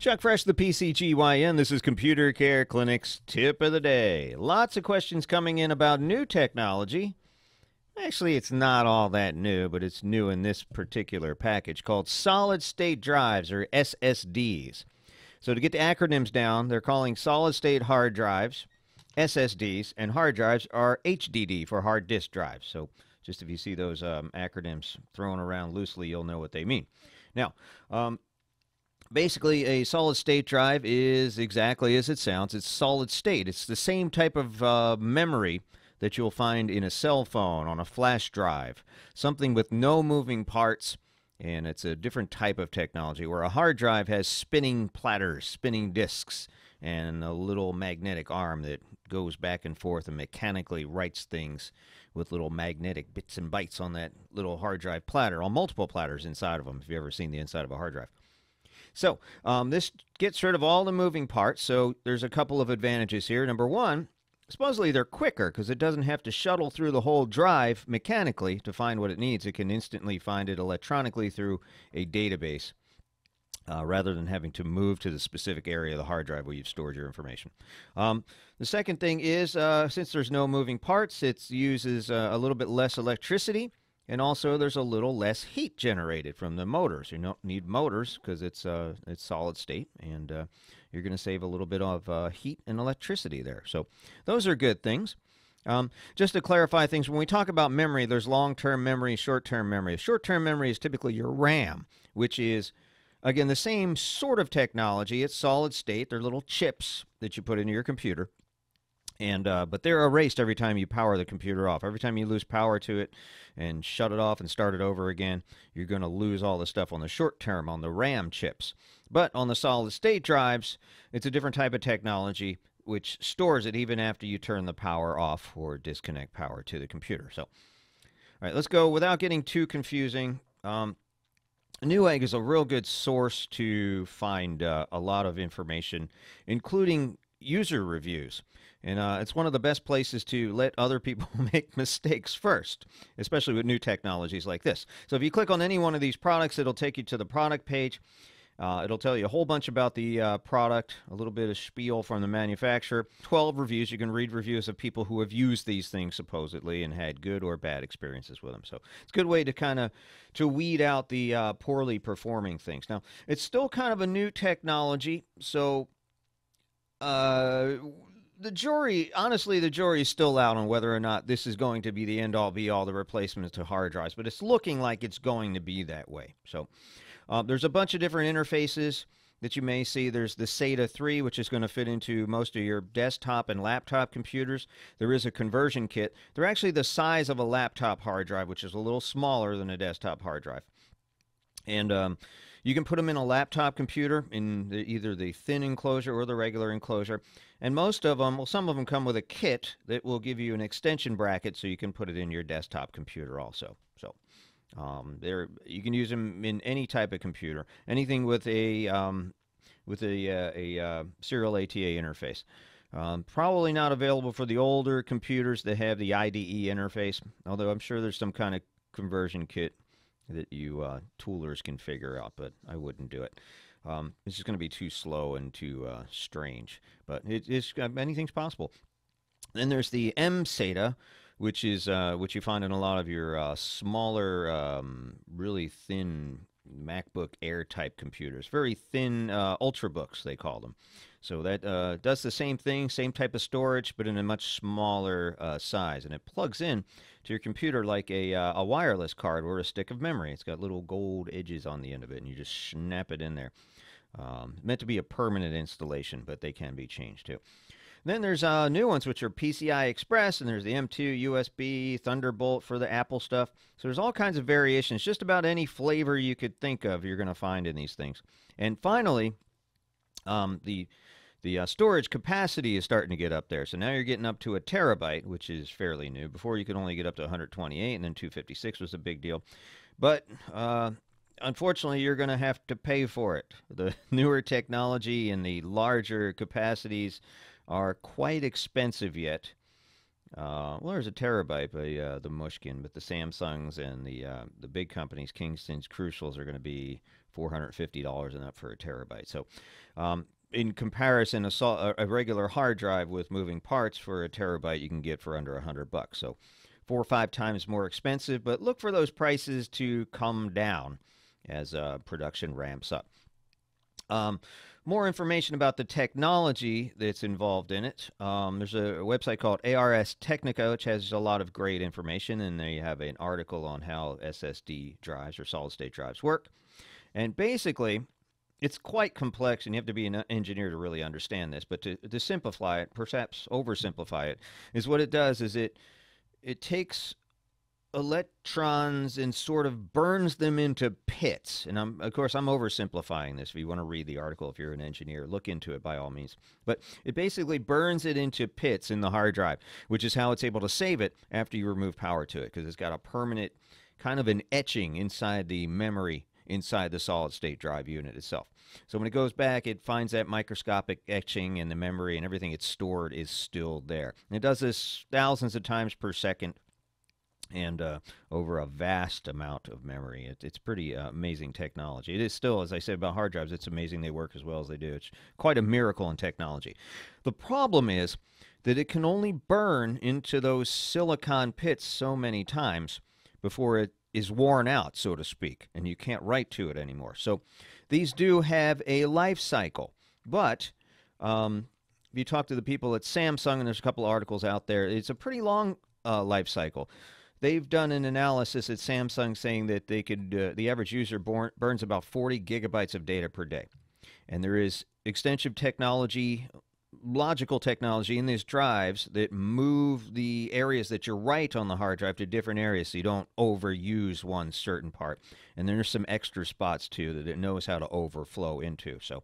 Chuck Fresh, the PCGYN. This is Computer Care Clinic's Tip of the Day. Lots of questions coming in about new technology. Actually, it's not all that new, but it's new in this particular package called solid state drives, or SSDs. So to get the acronyms down, they're calling solid state hard drives SSDs, and hard drives are HDD for hard disk drives. So just if you see those acronyms thrown around loosely, you'll know what they mean. Now, basically, a solid state drive is exactly as it sounds. It's solid state. It's the same type of memory that you'll find in a cell phone, on a flash drive, something with no moving parts, and it's a different type of technology, where a hard drive has spinning platters, spinning disks, and a little magnetic arm that goes back and forth and mechanically writes things with little magnetic bits and bytes on that little hard drive platter, on multiple platters inside of them, if you've ever seen the inside of a hard drive. So this gets rid of all the moving parts, so there's a couple of advantages here. Number one, supposedly they're quicker because it doesn't have to shuttle through the whole drive mechanically to find what it needs. It can instantly find it electronically through a database rather than having to move to the specific area of the hard drive where you've stored your information. The second thing is, since there's no moving parts, it uses a little bit less electricity. And also, there's a little less heat generated from the motors. You don't need motors because it's solid state, and you're going to save a little bit of heat and electricity there. So those are good things. Just to clarify things, when we talk about memory, there's long-term memory, short-term memory. Short-term memory is typically your RAM, which is, again, the same sort of technology. It's solid state. They're little chips that you put into your computer. And but they're erased every time you power the computer off. Every time you lose power to it and shut it off and start it over again, you're going to lose all the stuff on the short term, on the RAM chips. But on the solid state drives, it's a different type of technology which stores it even after you turn the power off or disconnect power to the computer. So, all right, let's go without getting too confusing. Newegg is a real good source to find a lot of information, including user reviews. And it's one of the best places to let other people make mistakes first, especially with new technologies like this. So if you click on any one of these products, it'll take you to the product page. It'll tell you a whole bunch about the product, a little bit of spiel from the manufacturer, 12 reviews. You can read reviews of people who have used these things supposedly and had good or bad experiences with them. So it's a good way to kind of weed out the poorly performing things. Now, it's still kind of a new technology, so the jury is still out on whether or not this is going to be the end-all, be-all, the replacement to hard drives, but it's looking like it's going to be that way. So there's a bunch of different interfaces that you may see. There's the SATA 3, which is going to fit into most of your desktop and laptop computers. There is a conversion kit. They're actually the size of a laptop hard drive, which is a little smaller than a desktop hard drive. And you can put them in a laptop computer in either the thin enclosure or the regular enclosure. And most of them, well, some of them come with a kit that will give you an extension bracket so you can put it in your desktop computer also. So you can use them in any type of computer, anything with a serial ATA interface. Probably not available for the older computers that have the IDE interface, although I'm sure there's some kind of conversion kit that you toolers can figure out, but I wouldn't do it. It's just going to be too slow and too strange, but anything's possible. Then there's the M-SATA, which is which you find in a lot of your smaller, really thin MacBook Air type computers, very thin Ultrabooks they call them. So that does the same thing, same type of storage, but in a much smaller size, and it plugs in to your computer like a wireless card or a stick of memory. It's got little gold edges on the end of it, and you just snap it in there. Meant to be a permanent installation, but they can be changed too. Then there's new ones, which are PCI Express, and there's the M2, USB, Thunderbolt for the Apple stuff. So there's all kinds of variations. Just about any flavor you could think of you're going to find in these things. And finally, the storage capacity is starting to get up there. So now you're getting up to a terabyte, which is fairly new. Before you could only get up to 128, and then 256 was a big deal. But unfortunately, you're going to have to pay for it. The newer technology and the larger capacities are quite expensive yet. Well, there's a terabyte by the Mushkin, but the Samsungs and the big companies, Kingston's Crucials, are going to be $450 and up for a terabyte. So, in comparison, a regular hard drive with moving parts for a terabyte you can get for under $100. So, 4 or 5 times more expensive. But look for those prices to come down as production ramps up. Um, More information about the technology that's involved in it. There's a website called ARS Technica, which has a lot of great information, and they have an article on how SSD drives or solid state drives work. And basically, it's quite complex, and you have to be an engineer to really understand this. But to simplify it, perhaps oversimplify it, is what it does is it takes electrons and sort of burns them into pits. And of course, I'm oversimplifying this. If you want to read the article, if you're an engineer, look into it by all means. But it basically burns it into pits in the hard drive, which is how it's able to save it after you remove power to it, because it's got a permanent kind of an etching inside the memory inside the solid state drive unit itself. So when it goes back, it finds that microscopic etching, and the memory and everything it's stored is still there. And it does this thousands of times per second and over a vast amount of memory. It's pretty amazing technology. It is still, as I said about hard drives, it's amazing they work as well as they do. It's quite a miracle in technology. The problem is that it can only burn into those silicon pits so many times before it is worn out, so to speak, and you can't write to it anymore. So these do have a life cycle, but if you talk to the people at Samsung, and there's a couple of articles out there, it's a pretty long life cycle. They've done an analysis at Samsung saying that they could, the average user burns about 40 gigabytes of data per day. And there is extensive technology, logical technology in these drives that move the areas that you write on the hard drive to different areas so you don't overuse one certain part. And there's some extra spots too that it knows how to overflow into. So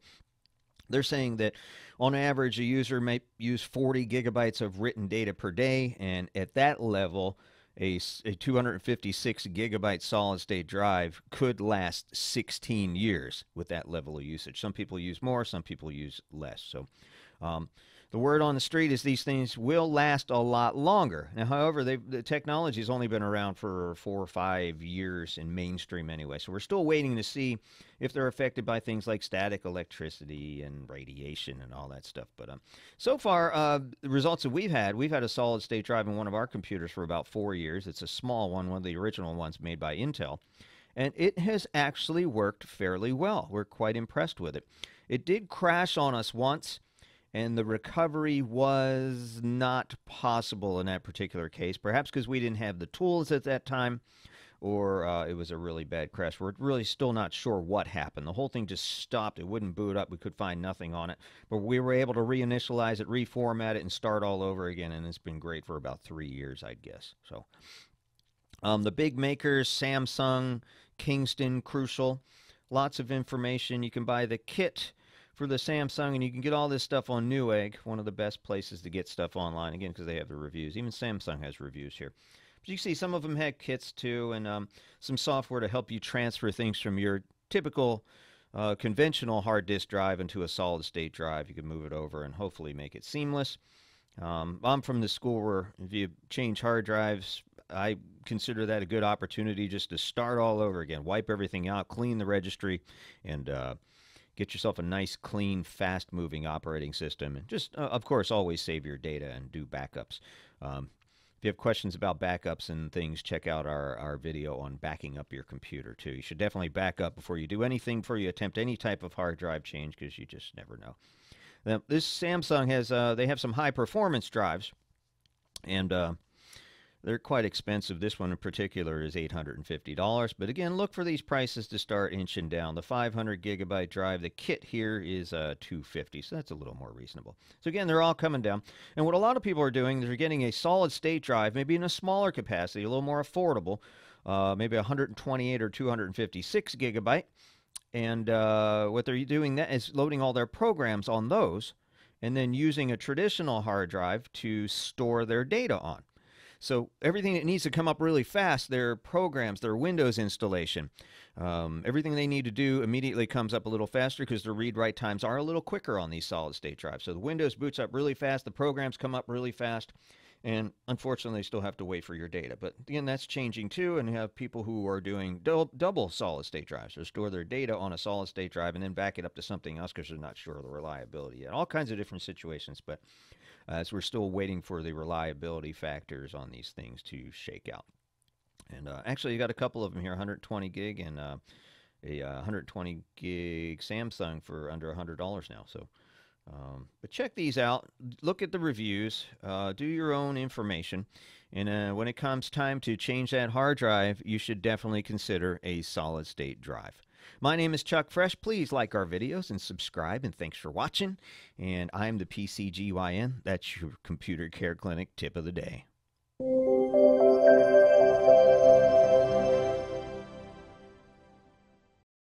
they're saying that on average, a user may use 40 gigabytes of written data per day, and at that level, a 256 gigabyte solid state drive could last 16 years with that level of usage. Some people use more, some people use less. So the word on the street is these things will last a lot longer. Now, however, the technology has only been around for 4 or 5 years in mainstream anyway. So we're still waiting to see if they're affected by things like static electricity and radiation and all that stuff. But so far, the results that we've had a solid state drive in one of our computers for about 4 years. It's a small one of the original ones made by Intel. And it has actually worked fairly well. We're quite impressed with it. It did crash on us once, and the recovery was not possible in that particular case, perhaps because we didn't have the tools at that time, or it was a really bad crash. We're really still not sure what happened. The whole thing just stopped. It wouldn't boot up. We could find nothing on it. But we were able to reinitialize it, reformat it, and start all over again, and it's been great for about 3 years, I'd guess. So the big makers, Samsung, Kingston, Crucial, lots of information. You can buy the kit for the Samsung, and you can get all this stuff on Newegg, one of the best places to get stuff online, again, because they have the reviews. Even Samsung has reviews here. But you see some of them have kits, too, and some software to help you transfer things from your typical conventional hard disk drive into a solid-state drive. You can move it over and hopefully make it seamless. I'm from the school where if you change hard drives, I consider that a good opportunity just to start all over again, wipe everything out, clean the registry, and get yourself a nice, clean, fast-moving operating system. And just, of course, always save your data and do backups. If you have questions about backups and things, check out our video on backing up your computer, too. You should definitely back up before you do anything, before you attempt any type of hard drive change, because you just never know. Now, this Samsung has, they have some high-performance drives, and they're quite expensive. This one in particular is $850. But again, look for these prices to start inching down. The 500 gigabyte drive, the kit here is $250, so that's a little more reasonable. So again, they're all coming down. And what a lot of people are doing is they're getting a solid state drive, maybe in a smaller capacity, a little more affordable, maybe 128 or 256 gigabyte. And what they're doing that is loading all their programs on those and then using a traditional hard drive to store their data on. So everything that needs to come up really fast, their programs, their Windows installation, everything they need to do immediately comes up a little faster because the read-write times are a little quicker on these solid-state drives. So the Windows boots up really fast, the programs come up really fast, And unfortunately, they still have to wait for your data. But again, that's changing too. And you have people who are doing double solid state drives. They store their data on a solid state drive and then back it up to something else because they're not sure of the reliability yet. All kinds of different situations. But as we're still waiting for the reliability factors on these things to shake out. And actually, you got a couple of them here, 120 gig and a 120 gig Samsung for under $100 now. So, but check these out. Look at the reviews. Do your own information. And when it comes time to change that hard drive, you should definitely consider a solid state drive. My name is Chuck Fresh. Please like our videos and subscribe. And thanks for watching. And I'm the PCGYN. That's your Computer Care Clinic tip of the day.